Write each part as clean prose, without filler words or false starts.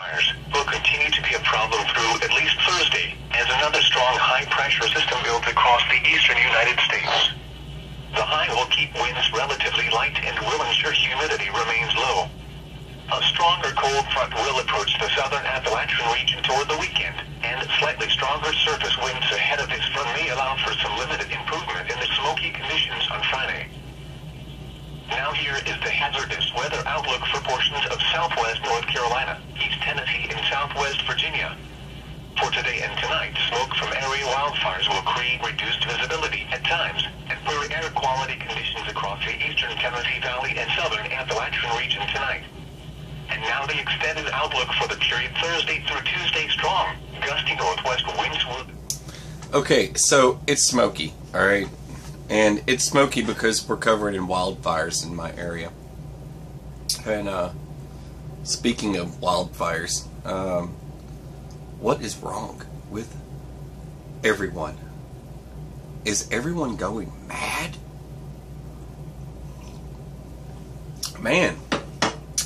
Fires will continue to be a problem through at least Thursday, as another strong high-pressure system builds across the eastern United States. The high will keep winds relatively light and will ensure humidity remains low. A stronger cold front will approach the southern Appalachian region toward the weekend, and slightly stronger surface winds ahead of this front may allow for some limited improvement in the smoky conditions on Friday. Now here is the hazardous weather outlook for portions of southwest North Carolina, East Tennessee, and southwest Virginia. For today and tonight, smoke from area wildfires will create reduced visibility at times and poor air quality conditions across the eastern Tennessee Valley and southern Appalachian region tonight. And now the extended outlook for the period Thursday through Tuesday. Strong, gusty northwest winds will... Okay, so it's smoky, alright? And it's smoky because we're covered in wildfires in my area. And speaking of wildfires, what is wrong with everyone? Is everyone going mad? Man,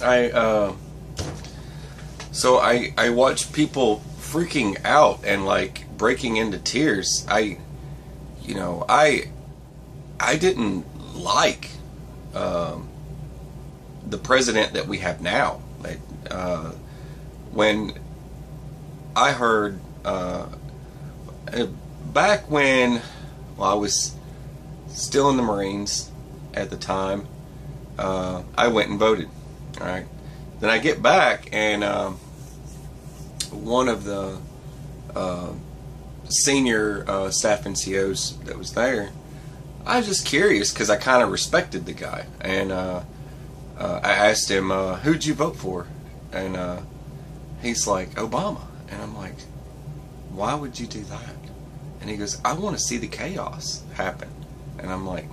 I watch people freaking out and like breaking into tears. I didn't like the president that we have now. When I heard back when I was still in the Marines at the time, I went and voted. All right. Then I get back and one of the senior staff NCOs that was there, I was just curious because I kind of respected the guy, and I asked him, who'd you vote for? And he's like, Obama. And I'm like, why would you do that? And he goes, I want to see the chaos happen. And I'm like,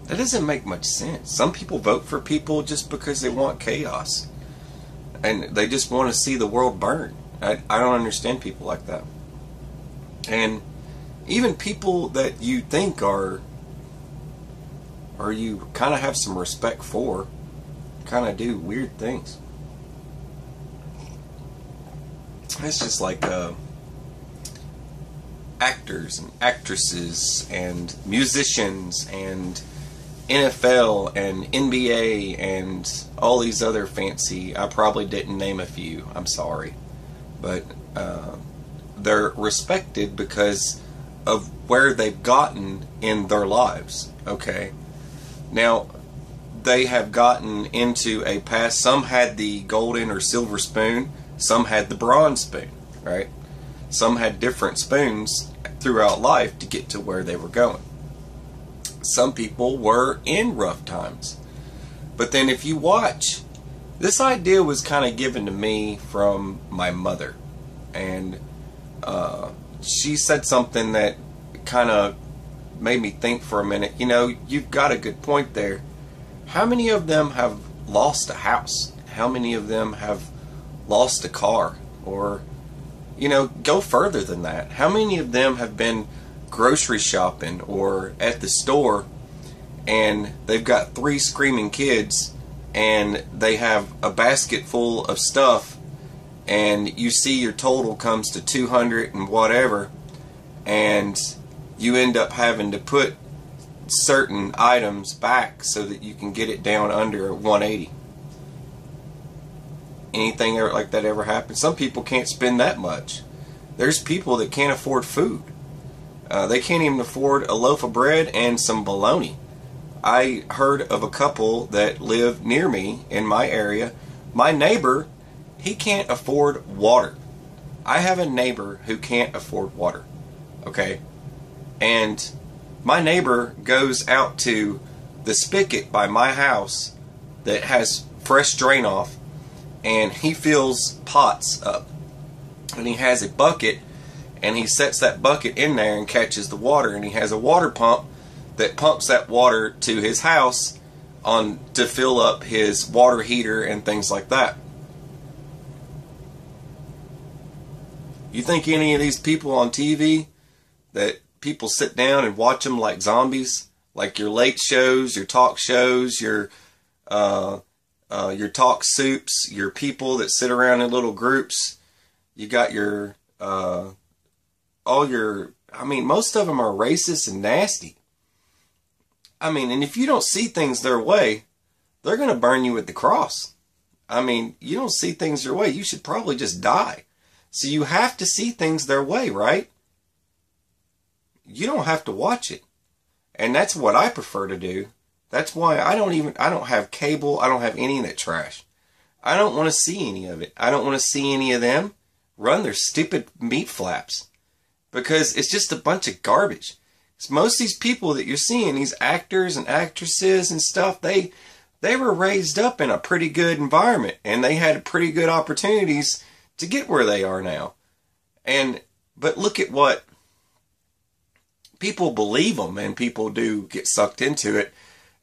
that doesn't make much sense. Some people vote for people just because they want chaos, and they just want to see the world burn. I don't understand people like that. And even people that you think are, or you kind of have some respect for, kind of do weird things. It's just like actors and actresses and musicians and NFL and NBA and all these other fancy, I probably didn't name a few, I'm sorry, but they're respected because of where they've gotten in their lives. Okay, now they have gotten into a past. Some had the golden or silver spoon, some had the bronze spoon, right? Some had different spoons throughout life to get to where they were going. Some people were in rough times. But then if you watch, this idea was kind of given to me from my mother. And she said something that kind of made me think for a minute. You know, you've got a good point there. How many of them have lost a house? How many of them have lost a car? Or, you know, go further than that. How many of them have been grocery shopping or at the store and they've got 3 screaming kids and they have a basket full of stuff, and you see your total comes to 200 and whatever, and you end up having to put certain items back so that you can get it down under 180. Anything like that ever happen? Some people can't spend that much. There's people that can't afford food. They can't even afford a loaf of bread and some bologna. I heard of a couple that live near me in my area. My neighbor, he can't afford water. I have a neighbor who can't afford water. Okay? And my neighbor goes out to the spigot by my house that has fresh drain off, and he fills pots up. And he has a bucket, and he sets that bucket in there and catches the water, and he has a water pump that pumps that water to his house to fill up his water heater and things like that. You think any of these people on TV that people sit down and watch them like zombies, like your late shows, your talk shows, your your talk soups, your people that sit around in little groups. You got your, most of them are racist and nasty. I mean, and if you don't see things their way, they're going to burn you at the cross. I mean, you don't see things their way, you should probably just die. So you have to see things their way, right? You don't have to watch it. And that's what I prefer to do. That's why I don't have cable. I don't have any of that trash. I don't want to see any of it. I don't want to see any of them run their stupid meat flaps. Because it's just a bunch of garbage. Most of these people that you're seeing, these actors and actresses and stuff, they were raised up in a pretty good environment. And they had pretty good opportunities to get where they are now. But look at what people believe them, and people do get sucked into it.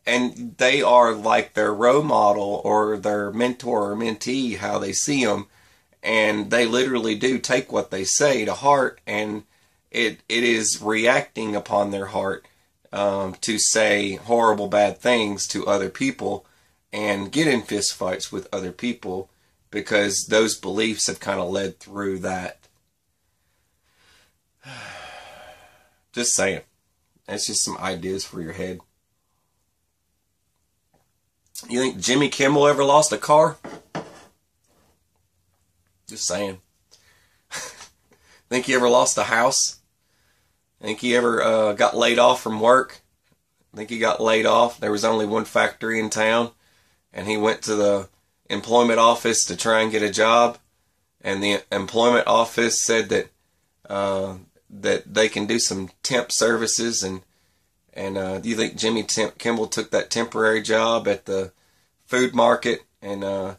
And they are like their role model or their mentor or mentee, how they see them. And they literally do take what they say to heart, and it is reacting upon their heart to say horrible, bad things to other people and get in fist fights with other people because those beliefs have kind of led through that. Just saying. That's just some ideas for your head. You think Jimmy Kimmel ever lost a car? Just saying. Think he ever lost a house? Think he ever got laid off from work? Think he got laid off. There was only one factory in town, and he went to the employment office to try and get a job, and the employment office said that that they can do some temp services, and do you think Jimmy Kimmel took that temporary job at the food market and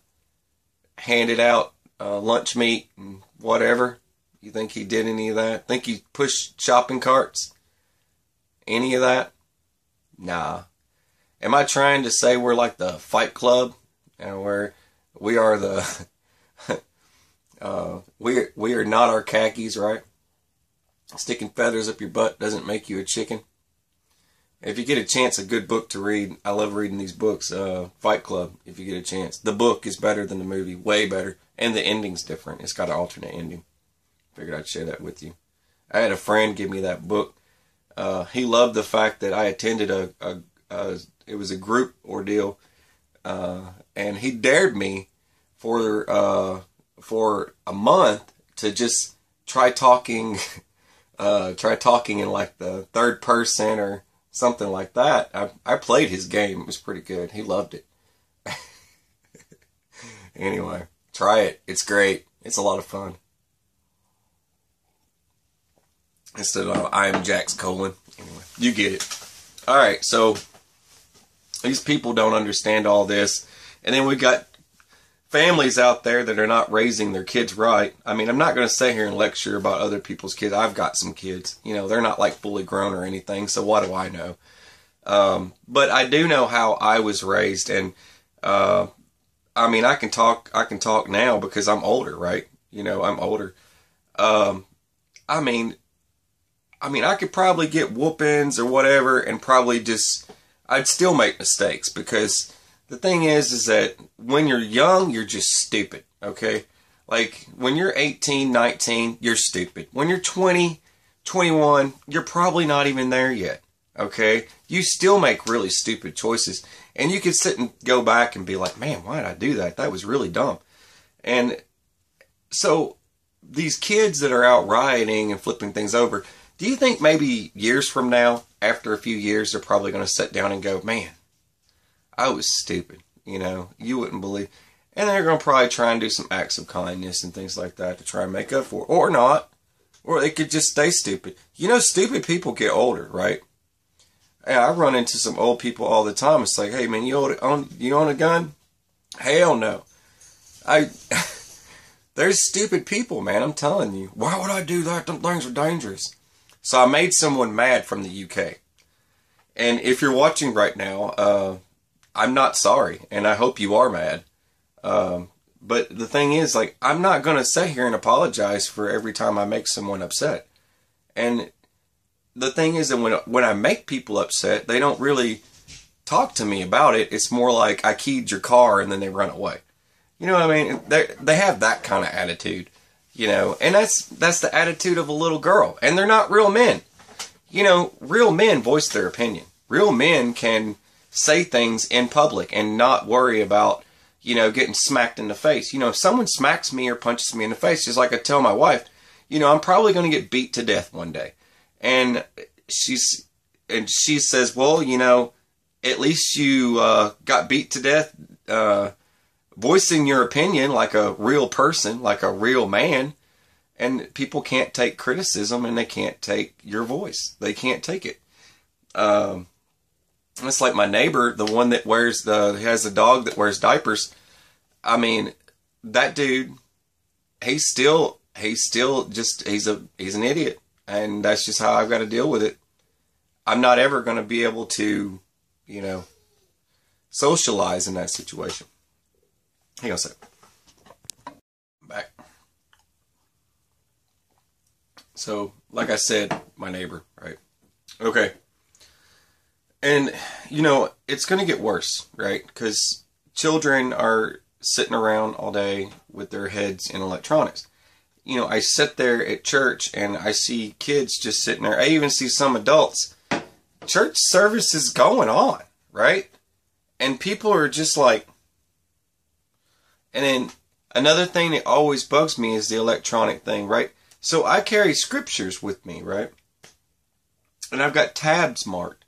handed out lunch meat and whatever? You think he did any of that? Think he pushed shopping carts? Any of that? Nah. Am I trying to say we're like the Fight Club? And where we are the we are not our khakis, right? Sticking feathers up your butt doesn't make you a chicken. If you get a chance, a good book to read. I love reading these books. Fight Club, if you get a chance. The book is better than the movie, way better. And the ending's different. It's got an alternate ending. Figured I'd share that with you. I had a friend give me that book. He loved the fact that I attended it was a group ordeal, and he dared me for a month to just try talking in like the third person or something like that. I played his game. It was pretty good. He loved it. Anyway, try it. It's great. It's a lot of fun. Instead of I am Jax Colon. Anyway, you get it. Alright, so these people don't understand all this. And then we got families out there that are not raising their kids right. I mean, I'm not going to sit here and lecture about other people's kids. I've got some kids. You know, they're not like fully grown or anything, so what do I know? But I do know how I was raised, and I mean, I can talk now because I'm older, right? You know, I'm older. I mean, I could probably get whoopings or whatever, and probably I'd still make mistakes, because the thing is that when you're young, you're just stupid, okay? Like, when you're 18, 19, you're stupid. When you're 20, 21, you're probably not even there yet, okay? You still make really stupid choices, and you can sit and go back and be like, man, why did I do that? That was really dumb. And so, these kids that are out rioting and flipping things over, do you think maybe years from now, after a few years, they're probably going to sit down and go, man, I was stupid, you know, you wouldn't believe. And they're going to probably try and do some acts of kindness and things like that to try and make up for it. Or not. Or they could just stay stupid. You know, stupid people get older, right? Yeah, I run into some old people all the time. It's like, hey, man, you own a gun? Hell no. There's stupid people, man, I'm telling you. Why would I do that? Them things are dangerous. So I made someone mad from the UK. And if you're watching right now, I'm not sorry, and I hope you are mad. But the thing is, like, I'm not going to sit here and apologize for every time I make someone upset. And the thing is that when I make people upset, they don't really talk to me about it, it's more like I keyed your car and then they run away. You know what I mean? They have that kind of attitude, you know, and that's the attitude of a little girl. And they're not real men. You know, real men voice their opinion. Real men can say things in public and not worry about, you know, getting smacked in the face. You know, if someone smacks me or punches me in the face, just like I tell my wife, you know, I'm probably going to get beat to death one day. And she says, well, you know, at least you got beat to death voicing your opinion like a real person, like a real man. And people can't take criticism, and they can't take your voice. They can't take it. It's like my neighbor, the one that has a dog that wears diapers. I mean, that dude, he's an idiot. And that's just how I've got to deal with it. I'm not ever going to be able to, you know, socialize in that situation. Hang on a second. Back. So, like I said, my neighbor, right? Okay. And, you know, it's going to get worse, right? Because children are sitting around all day with their heads in electronics. You know, I sit there at church and I see kids just sitting there. I even see some adults. Church service is going on, right? And people are just like... And then another thing that always bugs me is the electronic thing, right? So I carry scriptures with me, right? And I've got tabs marked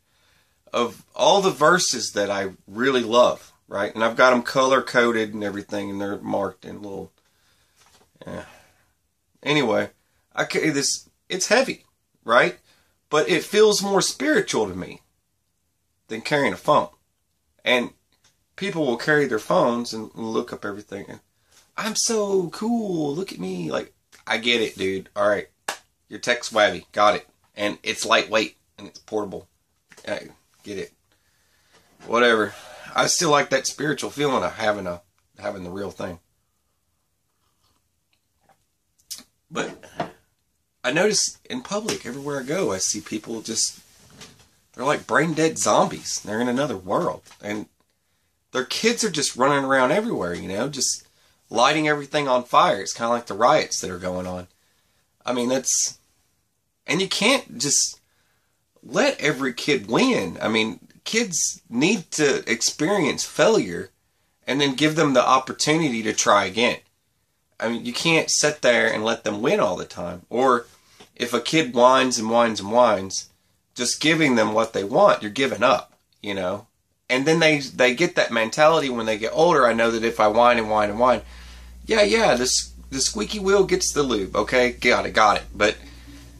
of all the verses that I really love, right? And I've got them color-coded and everything, and they're marked in little... Anyway, I carry this. It's heavy, right? But it feels more spiritual to me than carrying a phone. And people will carry their phones and look up everything. And I'm so cool. Look at me. Like, I get it, dude. All right. You're tech savvy. Got it. And it's lightweight and it's portable. I get it. Whatever. I still like that spiritual feeling of having the real thing. But I notice in public, everywhere I go, I see people they're like brain dead zombies. They're in another world. And their kids are just running around everywhere, you know, just lighting everything on fire. It's kind of like the riots that are going on. I mean, and you can't just let every kid win. I mean, kids need to experience failure and then give them the opportunity to try again. I mean, you can't sit there and let them win all the time. Or if a kid whines and whines and whines, just giving them what they want, you're giving up, you know. And then they get that mentality when they get older. I know that if I whine and whine and whine, yeah, the squeaky wheel gets the lube, okay? Got it. But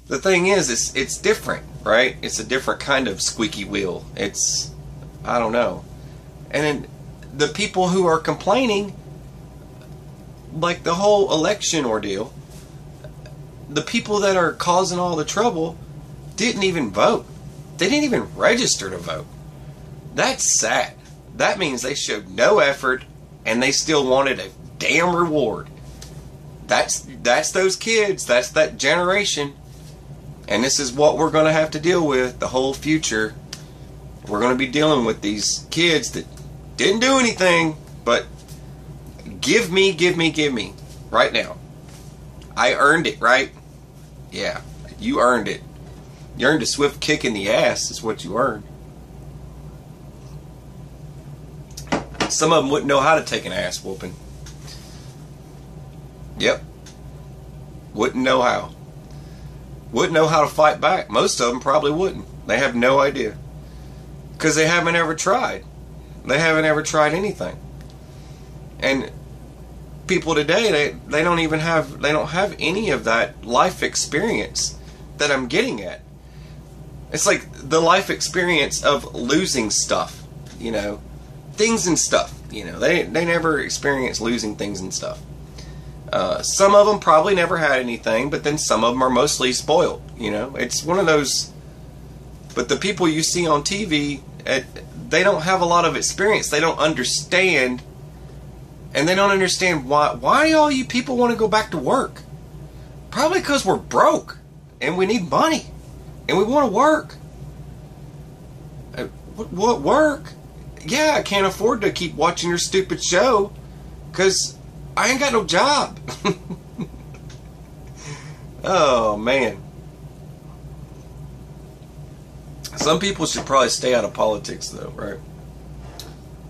the thing is, it's different, right? It's a different kind of squeaky wheel. I don't know. And then the people who are complaining, like the whole election ordeal, the people that are causing all the trouble didn't even vote. They didn't even register to vote. That's sad. That means they showed no effort and they still wanted a damn reward. That's those kids. That's that generation. And this is what we're going to have to deal with the whole future. We're going to be dealing with these kids that didn't do anything, but give me right now. I earned it, right? Yeah, you earned it. You earned a swift kick in the ass is what you earned. Some of them wouldn't know how to take an ass whooping. Yep. Wouldn't know how. Wouldn't know how to fight back. Most of them probably wouldn't. They have no idea. Because they haven't ever tried. They haven't ever tried anything. And people today, they don't have any of that life experience that I'm getting at. It's like the life experience of losing stuff, you know, things and stuff, you know. They never experience losing things and stuff. Some of them probably never had anything, but then some of them are mostly spoiled, you know. It's one of those. But the people you see on TV, they don't have a lot of experience. They don't understand. And they don't understand why all you people want to go back to work. Probably because we're broke. And we need money. And we want to work. What work? yeah, I can't afford to keep watching your stupid show because I ain't got no job. Oh, man. Some people should probably stay out of politics, though, right?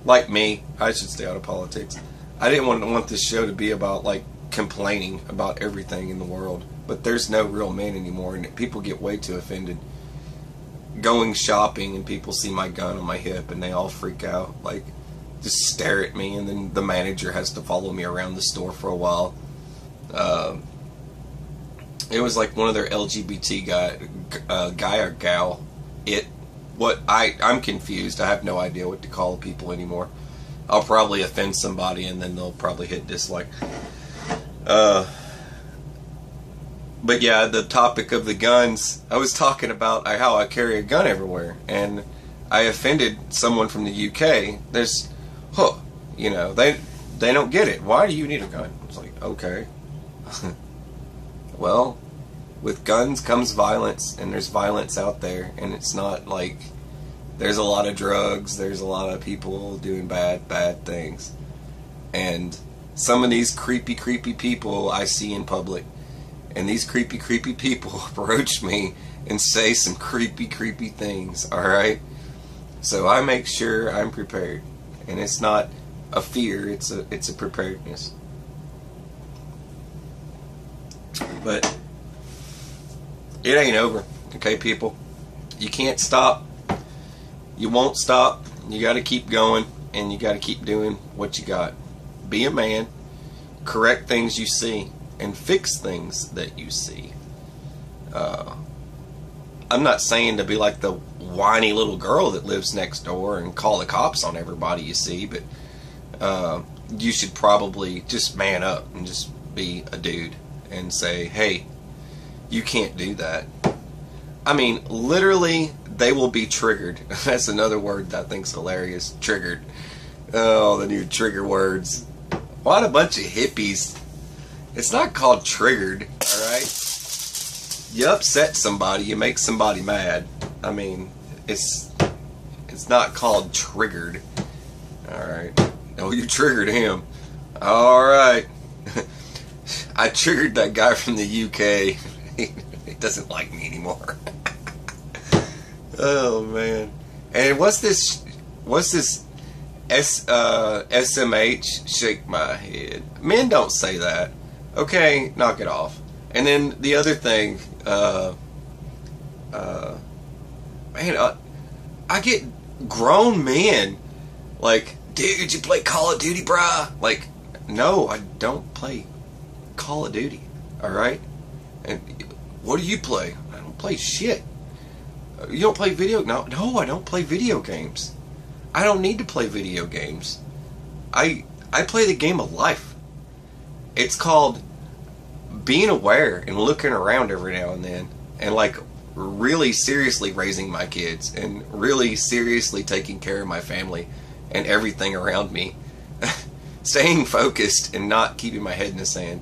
Like me, I should stay out of politics. I didn't want this show to be about, like, complaining about everything in the world. But there's no real men anymore, and people get way too offended. Going shopping, and people see my gun on my hip, and they all freak out. Like, just stare at me, and then the manager has to follow me around the store for a while. It was like one of their LGBT guy or gal. I'm confused. I have no idea what to call people anymore. I'll probably offend somebody and then they'll probably hit dislike. But yeah, the topic of the guns, I was talking about how I carry a gun everywhere, and I offended someone from the UK. They don't get it. Why do you need a gun? It's like, okay. Well, with guns comes violence, and there's violence out there, and it's not like there's a lot of drugs, there's a lot of people doing bad things. And some of these creepy people I see in public, and these creepy people approach me and say some creepy things, alright? So I make sure I'm prepared. And it's not a fear, it's a preparedness. But it ain't over, okay, people? You can't stop. You won't stop. You got to keep going, and you got to keep doing what you got. Be a man. Correct things you see, and fix things that you see. I'm not saying to be like the whiny little girl that lives next door and call the cops on everybody you see, but you should probably just man up and just be a dude and say, hey, you can't do that. I mean, literally, they will be triggered. That's another word that I think's hilarious. Triggered. Oh, the new trigger words. What a bunch of hippies. It's not called triggered, alright? You upset somebody, you make somebody mad. I mean, it's not called triggered. Alright. Oh, you triggered him. Alright. I triggered that guy from the UK. He doesn't like me anymore. Oh, man. And what's this SMH? Shake my head. Men don't say that. Okay, knock it off. And then the other thing, man, I get grown men like, dude, you play Call of Duty, bruh? Like, no, I don't play Call of Duty, alright? And what do you play? I don't play shit. You don't play video? No, I don't play video games. I don't need to play video games. I play the game of life. It's called being aware and looking around every now and then, and like really seriously raising my kids and really seriously taking care of my family and everything around me. Staying focused and not keeping my head in the sand.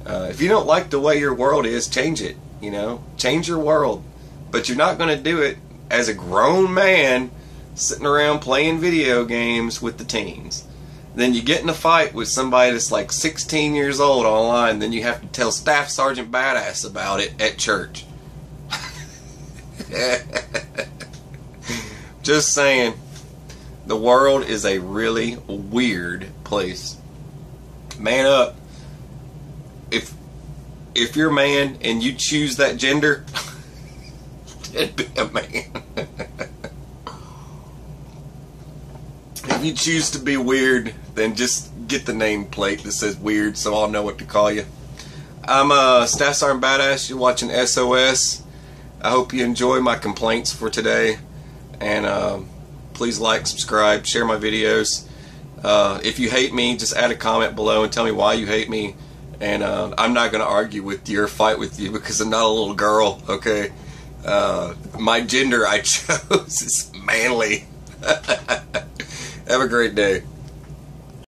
If you don't like the way your world is, change it. You know, change your world. But you're not going to do it as a grown man sitting around playing video games with the teens. Then you get in a fight with somebody that's like 16 years old online, then you have to tell Staff Sergeant Badass about it at church. Just saying, the world is a really weird place. Man up. If you're a man and you choose that gender, then be a man. If you choose to be weird, then just get the nameplate that says weird so I'll know what to call you. I'm Staff Sergeant Badass. You're watching SOS. I hope you enjoy my complaints for today. And please like, subscribe, share my videos. If you hate me, just add a comment below and tell me why you hate me. And I'm not going to argue with you or fight with you because I'm not a little girl, okay? My gender I chose is manly. Have a great day.